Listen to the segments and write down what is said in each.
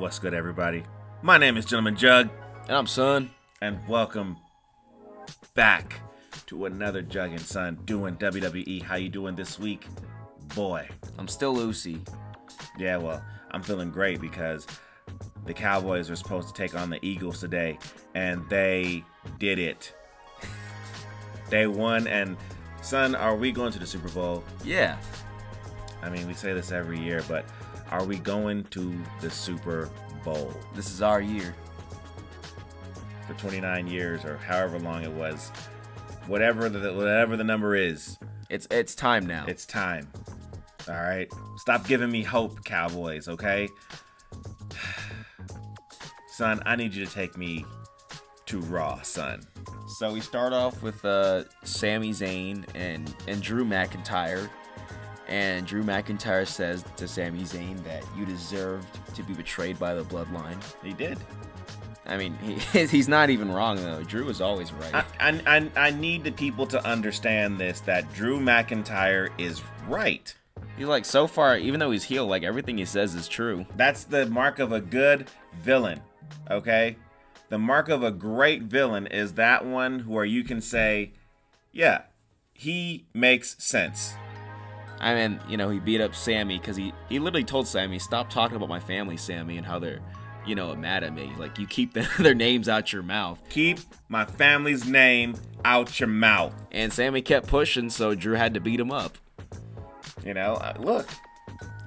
What's good, everybody? My name is Gentleman Jugg, And I'm Son. and welcome back to another Jugg and Son doing WWE. How you doing this week, boy? I'm still Lucy. Yeah, well, I'm feeling great because the Cowboys are supposed to take on the Eagles today, and they did it. They won, and Son, are we going to the Super Bowl? Yeah. I mean, we say this every year, but are we going to the Super Bowl? This is our year. For 29 years or however long it was, whatever the number is, It's time now. it's time. All right, stop giving me hope, Cowboys. Okay, son, I need you to take me to Raw, son. So we start off with Sami Zayn and Drew McIntyre. And Drew McIntyre says to Sami Zayn that you deserved to be betrayed by the bloodline. He did. I mean, he's not even wrong, though. Drew is always right. I need the people to understand this, that Drew McIntyre is right. He's like, so far, even though he's heel, like, everything he says is true. That's the mark of a good villain, okay? The mark of a great villain is that one where you can say, yeah, he makes sense. I mean, you know, he beat up Sammy because he literally told Sammy, stop talking about my family, Sammy, and how they're, you know, mad at me. Like, you keep their names out your mouth. Keep my family's name out your mouth. And Sammy kept pushing, so Drew had to beat him up. You know, look.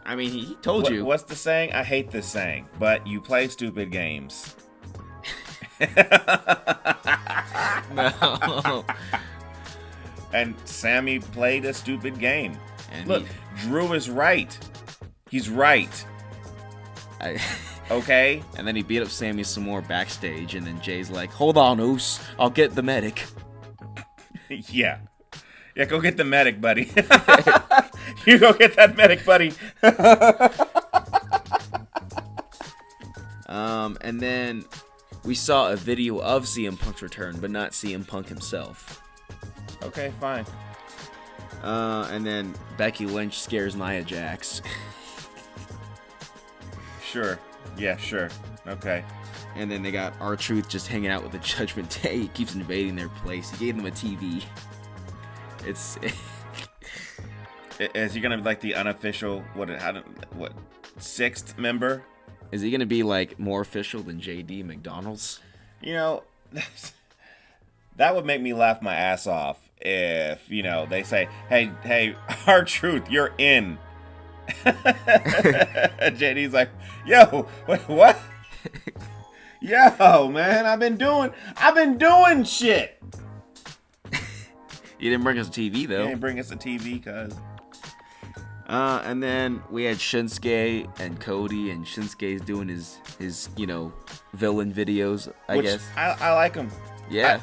I mean, he told you. What's the saying? I hate this saying, but you play stupid games. No. And Sammy played a stupid game. And Look, Drew is right. He's right. Okay? And then he beat up Sammy some more backstage, and then Jay's like, hold on, Oos, I'll get the medic. Yeah. Yeah, go get the medic, buddy. You go get that medic, buddy. And then we saw a video of CM Punk's return, but not CM Punk himself. Okay, fine. And then Becky Lynch scares Nia Jax. Sure. Yeah, sure. Okay. And then they got R-Truth just hanging out with the Judgment Day. He keeps invading their place. He gave them a TV. Is he gonna be like the unofficial sixth member? Is he gonna be like more official than JD McDonald's? You know, that would make me laugh my ass off if, you know, they say, hey, R-Truth, you're in. JD's like, yo, wait, what? Yo, man, I've been doing shit. He didn't bring us a TV though. He didn't bring us a TV, cuz. And then we had Shinsuke and Cody, and Shinsuke's doing his you know, villain videos, I guess. I like him. Yeah.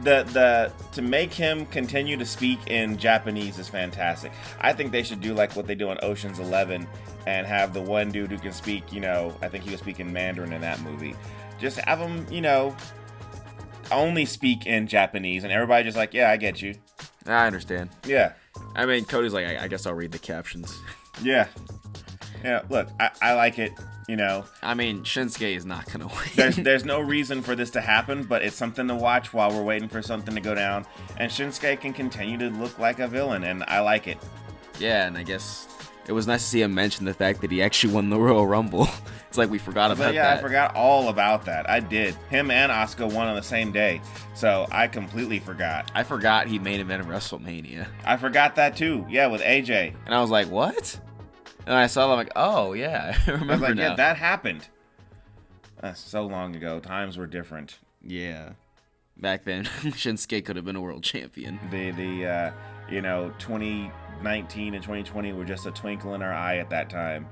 To make him continue to speak in Japanese is fantastic. I think they should do like what they do on Ocean's 11 and have the one dude who can speak, you know, I think he was speaking Mandarin in that movie. Just have him, you know, only speak in Japanese, and everybody just like, yeah, I get you. I understand. Yeah. I mean, Cody's like, I guess I'll read the captions. Yeah. Yeah, look, I like it, you know. I mean, Shinsuke is not gonna win. There's no reason for this to happen, but it's something to watch while we're waiting for something to go down. And Shinsuke can continue to look like a villain, and I like it. Yeah, and I guess it was nice to see him mention the fact that he actually won the Royal Rumble. It's like we forgot about that. I forgot all about that. I did. Him and Asuka won on the same day, so I completely forgot. I forgot he main evented WrestleMania. I forgot that too. Yeah, with AJ. And I was like, what? And I saw that, I'm like, oh yeah, I remember I was like, now. yeah, that happened. So long ago. Times were different. Yeah. Back then, Shinsuke could have been a world champion. The you know, 2019 and 2020 were just a twinkle in our eye at that time.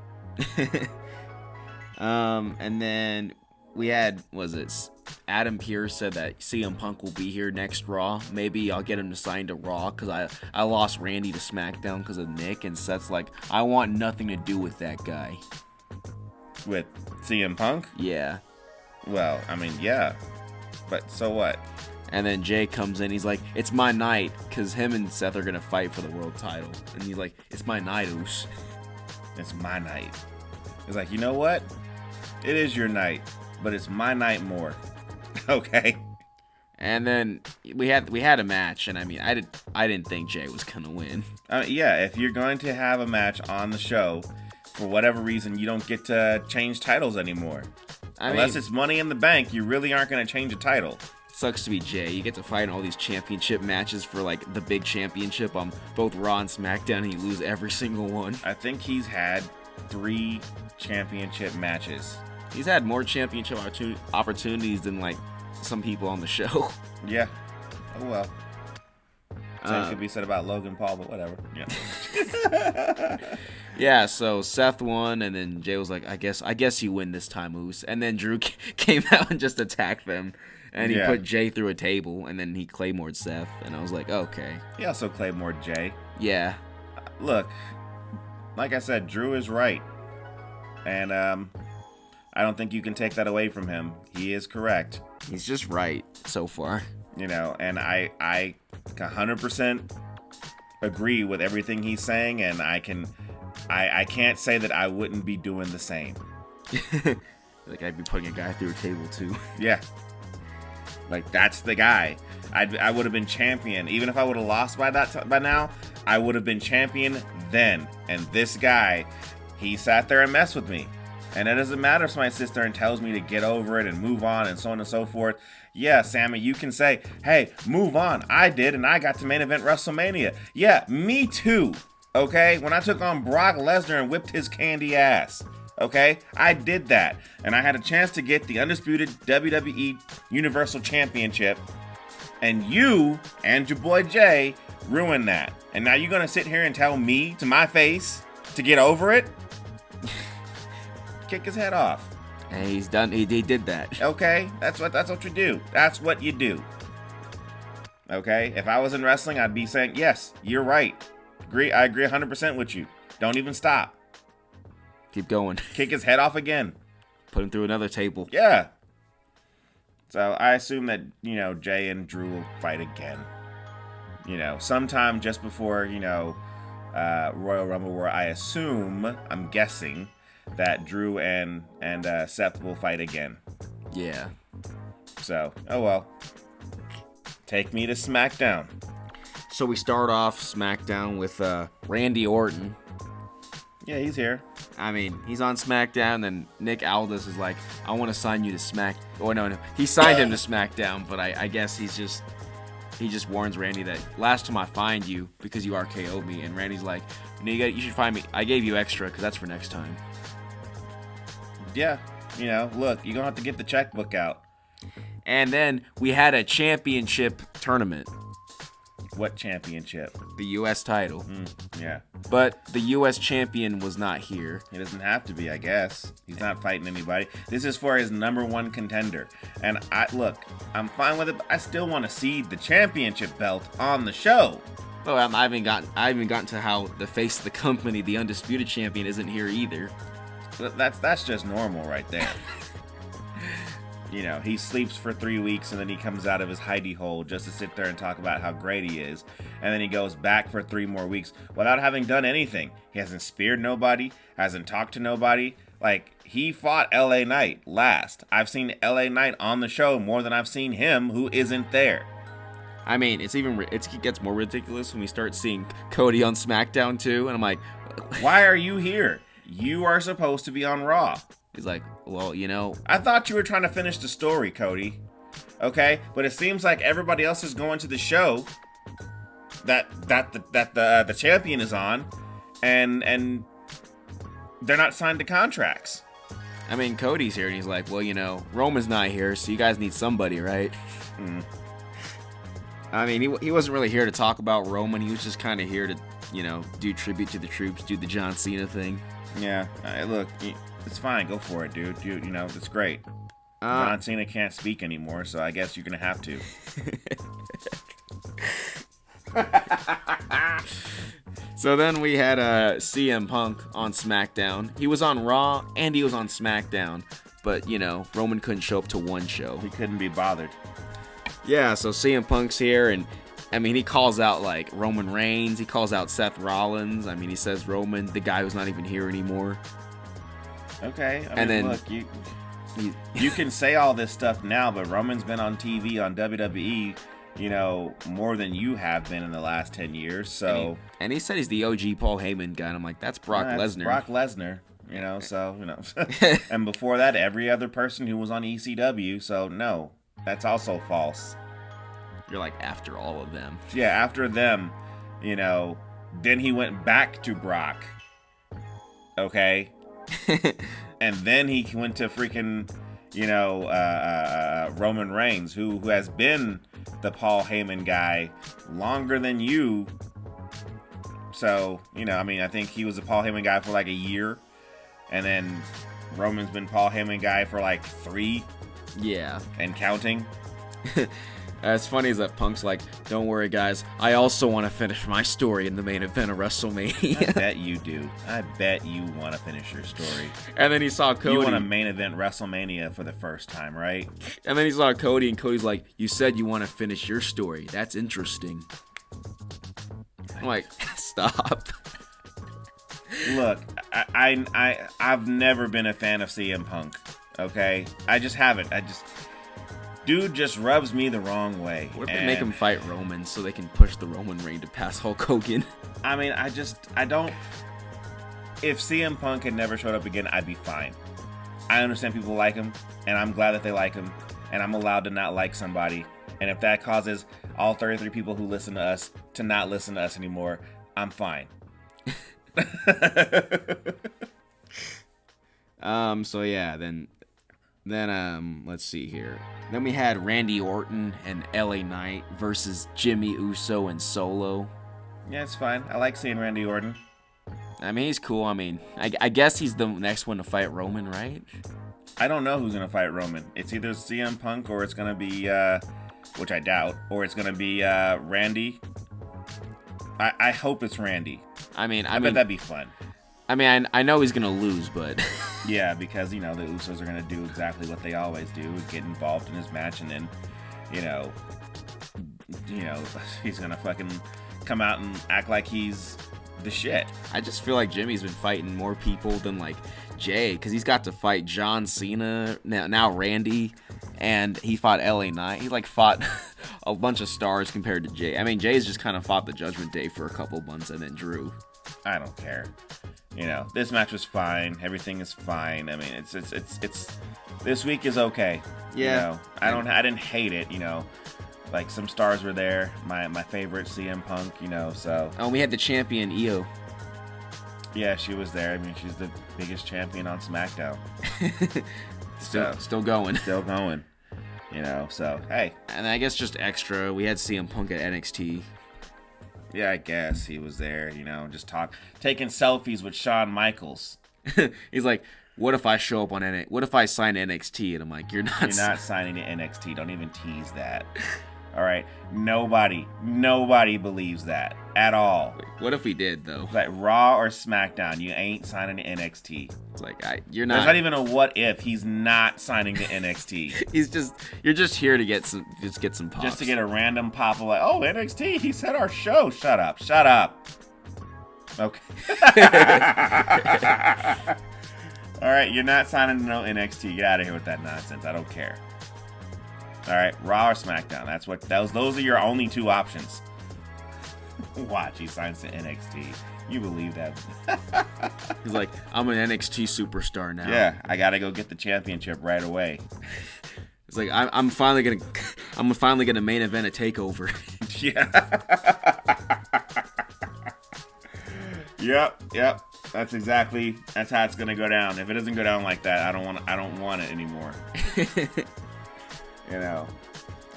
And then we had, Adam Pearce said that CM Punk will be here next Raw. Maybe I'll get him to sign to Raw because I lost Randy to SmackDown because of Nick, and Seth's like, I want nothing to do with that guy. With CM Punk? Yeah. Well, I mean, yeah. But so what? And then Jay comes in, he's like, it's my night, because him and Seth are going to fight for the world title. And he's like, it's my night, Oos. It's my night. It's like, you know what? It is your night, but it's my night more. Okay. And then we had a match, and I mean, I didn't think Jay was gonna win. Yeah, if you're going to have a match on the show, for whatever reason, you don't get to change titles anymore. Unless it's Money in the Bank, you really aren't going to change a title. Sucks to be Jay. You get to fight in all these championship matches for like the big championship on both Raw and SmackDown, and you lose every single one. I think he's had 3 championship matches. He's had more championship opportunities than like some people on the show. Yeah. Oh well. Same could be said about Logan Paul, but whatever. Yeah. Yeah, so Seth won, and then Jay was like, I guess you win this time, Moose. And then Drew came out and just attacked them. And he put Jay through a table, and then he claymored Seth. And I was like, okay. He also claymored Jay. Yeah. Look, like I said, Drew is right. And I don't think you can take that away from him. He is correct. He's just right so far. You know, and I 100% agree with everything he's saying, and I can't say that I wouldn't be doing the same. Like I'd be putting a guy through a table too. Yeah. Like that's the guy. I would have been champion. Even if I would have lost by now, I would have been champion then. And this guy, he sat there and messed with me. And it doesn't matter if somebody sits there and tells me to get over it and move on and so on and so forth. Yeah, Sammy, you can say, hey, move on. I did, and I got to main event WrestleMania. Yeah, me too. Okay? When I took on Brock Lesnar and whipped his candy ass. Okay? I did that. And I had a chance to get the undisputed WWE Universal Championship. And you and your boy Jay ruined that. And now you're going to sit here and tell me to my face to get over it? Kick his head off. And he's done. He did that. Okay, that's what you do. That's what you do. Okay, if I was in wrestling, I'd be saying, yes, you're right. I agree 100% with you. Don't even stop. Keep going. Kick his head off again. Put him through another table. Yeah. So I assume that, Jay and Drew will fight again. Sometime just before, Royal Rumble, where I'm guessing that Drew and Seth will fight again. Yeah. So, oh well. Take me to SmackDown. So we start off SmackDown with Randy Orton. Yeah, he's here. I mean, he's on SmackDown, and Nick Aldis is like, I want to sign you to Smack... Oh, no. He signed him to SmackDown, but I guess he just warns Randy that last time I find you, because you RKO'd me, and Randy's like, you should find me. I gave you extra, because that's for next time. Yeah, look, you're going to have to get the checkbook out. And then we had a championship tournament. What championship? The U.S. title. Yeah. But the U.S. champion was not here. He doesn't have to be, I guess. He's not fighting anybody. This is for his number 1 contender. And I'm fine with it, but I still want to see the championship belt on the show. Well, I haven't gotten to how the face of the company, the undisputed champion, isn't here either. That's just normal right there. He sleeps for 3 weeks and then he comes out of his hidey hole just to sit there and talk about how great he is. And then he goes back for 3 more weeks without having done anything. He hasn't speared nobody, hasn't talked to nobody. Like, he fought LA Knight last. I've seen LA Knight on the show more than I've seen him, who isn't there. I mean, it gets more ridiculous when we start seeing Cody on SmackDown too, and I'm like, why are you here? You are supposed to be on Raw. He's like, well, I thought you were trying to finish the story, Cody. Okay? But it seems like everybody else is going to the show that the champion is on, and they're not signed to contracts. I mean, Cody's here, and he's like, well, Roman's not here, so you guys need somebody, right? I mean, he wasn't really here to talk about Roman. He was just kind of here to, do tribute to the troops, do the John Cena thing. Yeah, look, it's fine. Go for it, dude. It's great. John Cena can't speak anymore, so I guess you're going to have to. So then we had CM Punk on SmackDown. He was on Raw and he was on SmackDown. But, Roman couldn't show up to one show. He couldn't be bothered. Yeah, so CM Punk's here, and I mean, he calls out like Roman Reigns. He calls out Seth Rollins. I mean, he says Roman, the guy who's not even here anymore. Okay. I And mean, then- look, you can say all this stuff now, but Roman's been on TV on WWE, more than you have been in the last 10 years. So And he said he's the OG Paul Heyman guy, and I'm like, that's Brock that's Lesnar. Brock Lesnar, and before that, every other person who was on ECW. So no, that's also false. You're like, after all of them. Yeah, after them, then he went back to Brock. Okay. And then he went to freaking, Roman Reigns, who has been the Paul Heyman guy longer than you. So, I think he was a Paul Heyman guy for like a year. And then Roman's been Paul Heyman guy for like 3. Yeah. And counting. As funny as that Punk's like, don't worry, guys. I also want to finish my story in the main event of WrestleMania. I bet you do. I bet you want to finish your story. And then he saw Cody. You want to main event WrestleMania for the first time, right? And then he saw Cody, and Cody's like, you said you want to finish your story. That's interesting. I'm like, stop. Look, I've never been a fan of CM Punk. Okay? I just haven't. Dude just rubs me the wrong way. What if they make him fight Roman so they can push the Roman reign to pass Hulk Hogan? I mean, I don't... If CM Punk had never showed up again, I'd be fine. I understand people like him, and I'm glad that they like him, and I'm allowed to not like somebody. And if that causes all 33 people who listen to us to not listen to us anymore, I'm fine. So yeah, then let's see here. Then we had Randy Orton and LA Knight versus Jimmy Uso and Solo. Yeah, it's fine. I like seeing Randy Orton. I mean, he's cool. I mean, I guess he's the next one to fight Roman, right? I don't know who's going to fight Roman. It's either CM Punk or it's going to be, which I doubt, or it's going to be Randy. I hope it's Randy. I bet that'd be fun. I mean, I know he's going to lose, but... Yeah, because, the Usos are going to do exactly what they always do, get involved in his match, and then, he's going to fucking come out and act like he's the shit. I just feel like Jimmy's been fighting more people than, like, Jay, because he's got to fight John Cena, now Randy, and he fought LA Knight. He, fought a bunch of stars compared to Jay. I mean, Jay's just kind of fought the Judgment Day for a couple months and then Drew. I don't care. This match was fine. Everything is fine. I mean, it's this week is okay. Yeah. I didn't hate it. Like some stars were there. My favorite CM Punk. So. Oh, we had the champion Io. Yeah, she was there. I mean, she's the biggest champion on SmackDown. Still going. Still going. So hey. And I guess just extra, we had CM Punk at NXT. Yeah, I guess he was there, just taking selfies with Shawn Michaels. He's like, what if I show up on NXT? What if I sign NXT? And I'm like, you're not signing to NXT. Don't even tease that. All right, nobody believes that at all. Wait, what if we did though? Like Raw or SmackDown, you ain't signing to NXT. It's like you're not. There's not even a what if. He's not signing to NXT. You're just here to get some pops. Just to get a random pop of like, oh, NXT. He said our show. Shut up. Okay. All right, you're not signing to no NXT. Get out of here with that nonsense. I don't care. All right, Raw or SmackDown. That's what those are your only 2 options. Watch, he signs to NXT. You believe that? He's like, I'm an NXT superstar now. Yeah, I gotta go get the championship right away. It's like I'm finally gonna main event a takeover. Yeah. Yep. That's how it's gonna go down. If it doesn't go down like that, I don't want it anymore.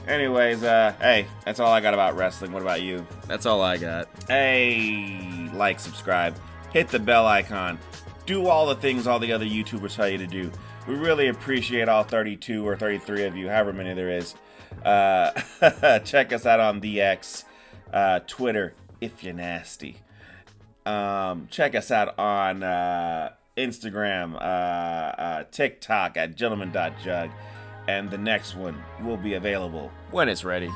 Anyways, hey, that's all I got about wrestling. What about you? That's all I got. Hey, like, subscribe, hit the bell icon, do all the things all the other YouTubers tell you to do. We really appreciate all 32 or 33 of you, however many there is. Check us out on the X, Twitter, if you're nasty. Check us out on Instagram, TikTok at gentleman.jugg. And the next one will be available when it's ready.